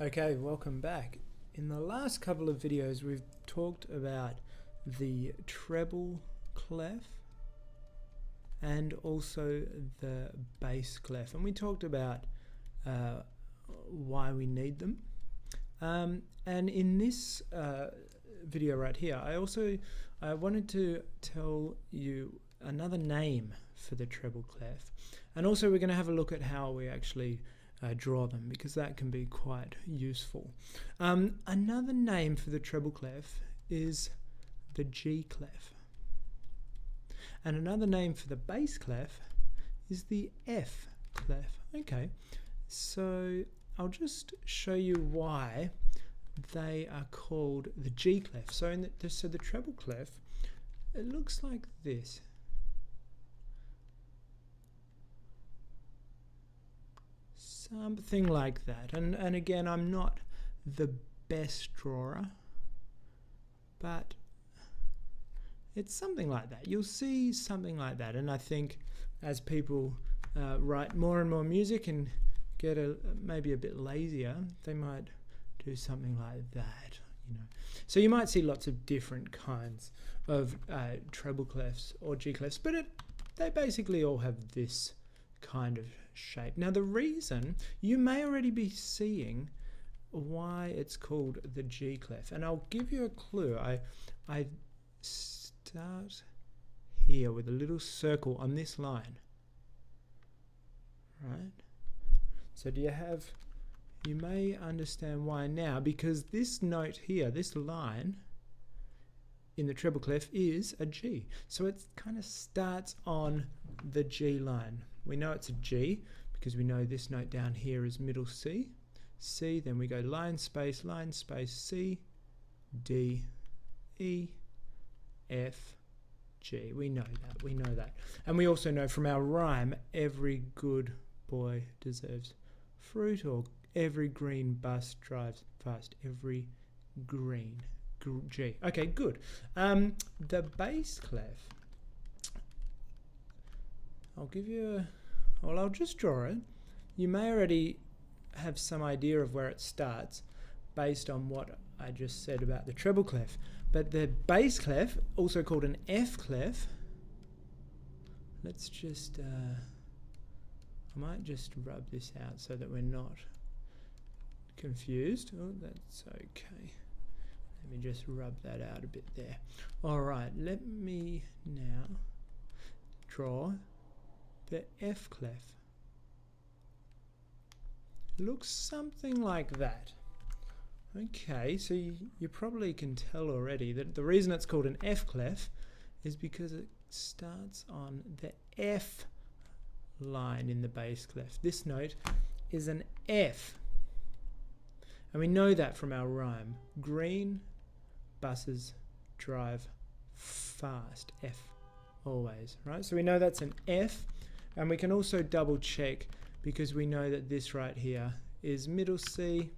Okay, welcome back. In the last couple of videos we've talked about the treble clef and also the bass clef, and we talked about why we need them. And in this video right here I wanted to tell you another name for the treble clef, and also we're going to have a look at how we actually draw them, because that can be quite useful. Another name for the treble clef is the G clef, and another name for the bass clef is the F clef. Okay, so I'll just show you why they are called the G clef. So the treble clef, it looks like this. Something like that, and again, I'm not the best drawer, but it's something like that. You'll see something like that, and I think as people write more and more music and get maybe a bit lazier, they might do something like that, you know. So you might see lots of different kinds of treble clefs or G clefs, but they basically all have this kind of shape. Now the reason, you may already be seeing why it's called the G clef, and I'll give you a clue. I start here with a little circle on this line, right? So you may understand why now, because this note here, this line in the treble clef is a G. So it kind of starts on the G line. We know it's a G because we know this note down here is middle C. C, then we go line, space, C, D, E, F, G. We know that. And we also know from our rhyme, every good boy deserves fruit, or every green bus drives fast. Every green, G. Okay, good. The bass clef, I'll just draw it. You may already have some idea of where it starts based on what I just said about the treble clef. But the bass clef, also called an F clef, let's just, I might just rub this out so that we're not confused. Oh, that's okay. Let me just rub that out a bit there. Alright, let me now draw the F clef. Looks something like that. Okay, so you probably can tell already that the reason it's called an F clef is because it starts on the F line in the bass clef. This note is an F, and we know that from our rhyme. Green buses drive fast. F always, right? So we know that's an F, and we can also double check because we know that this right here is middle C,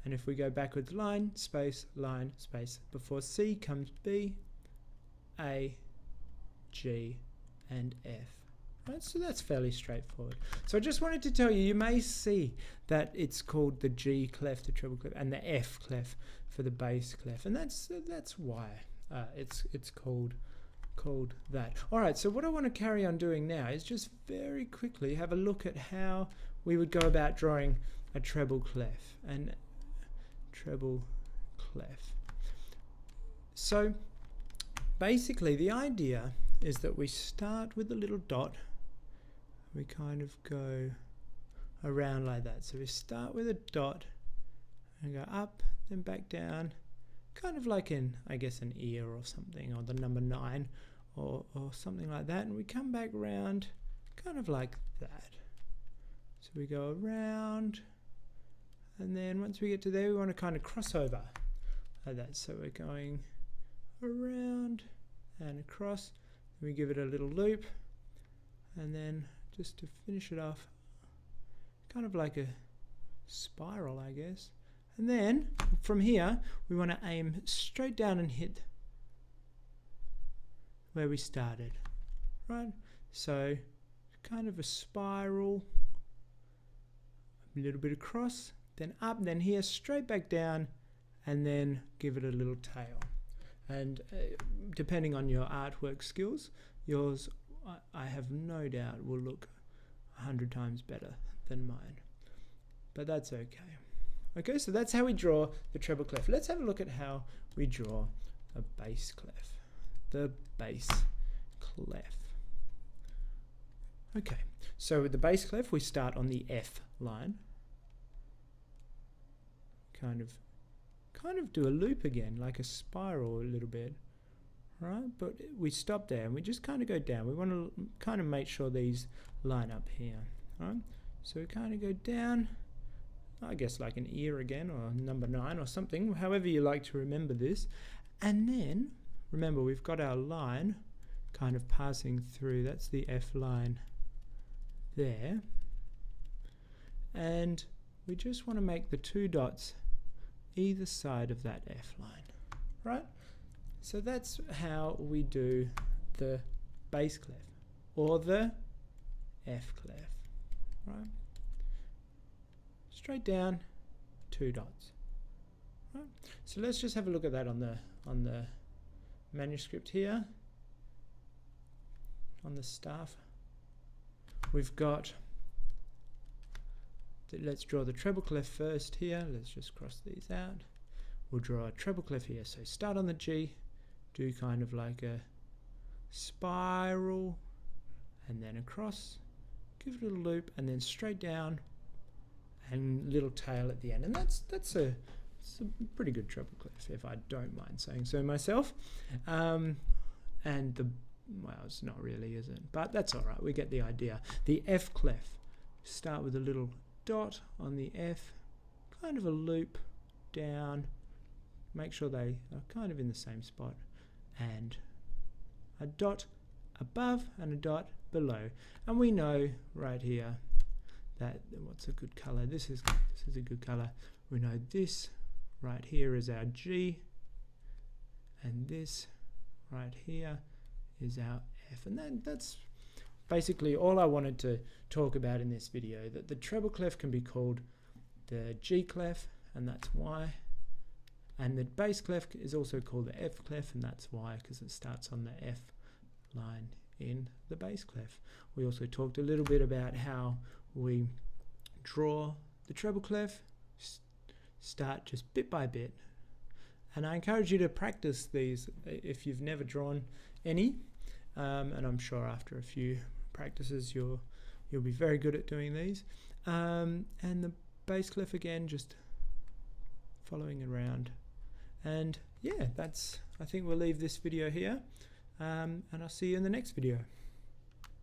and if we go backwards, line, space, before C comes B, A, G, and F. Right, so that's fairly straightforward. So I just wanted to tell you, you may see that it's called the G clef, the treble clef, and the F clef for the bass clef, and that's why it's called that. Alright, so what I want to carry on doing now is just very quickly have a look at how we would go about drawing a treble clef. So basically the idea is that we start with a little dot, we kind of go around like that. So we start with a dot and go up, then back down, kind of like I guess an ear or something, or the number 9 or something like that, and we come back round kind of like that. So we go around, and then once we get to there, we want to kind of cross over like that. So we're going around and across, we give it a little loop, and then just to finish it off, kind of like a spiral, I guess. And then from here we want to aim straight down and hit where we started, right? So kind of a spiral, a little bit across, then up, then here, straight back down, and then give it a little tail. And depending on your artwork skills, yours, I have no doubt, will look 100 times better than mine. But that's okay. Okay, so that's how we draw the treble clef. Let's have a look at how we draw a bass clef. The bass clef. Okay, so with the bass clef, we start on the F line. Kind of do a loop again, like a spiral a little bit, right? But we stop there and we just kind of go down. We want to kind of make sure these line up here, right? So we kind of go down, I guess like an ear again, or number 9 or something, however you like to remember this. And then, remember, we've got our line kind of passing through. That's the F line there. And we just want to make the 2 dots either side of that F line, right? So that's how we do the bass clef, or the F clef, right? Straight down, 2 dots, right? So let's just have a look at that on the manuscript here, on the staff. We've got, let's draw the treble clef first here. Let's just cross these out. We'll draw a treble clef here. So start on the G, do kind of like a spiral, and then across, give it a little loop, and then straight down, and little tail at the end. And that's a pretty good treble clef, if I don't mind saying so myself. And well, it's not really, is it? But that's all right. We get the idea. The F clef. Start with a little dot on the F, kind of a loop down, make sure they are kind of in the same spot, and a dot above and a dot below. And we know right here that, what's a good color? This is a good color. We know this right here is our G, and this right here is our F. And that's basically all I wanted to talk about in this video, that the treble clef can be called the G clef, and that's why. And the bass clef is also called the F clef, and that's why, because it starts on the F line in the bass clef. We also talked a little bit about how we draw the treble clef, start just bit by bit. And I encourage you to practice these if you've never drawn any, and I'm sure after a few practices you'll be very good at doing these. And the bass clef again, just following around. And yeah, I think we'll leave this video here, and I'll see you in the next video.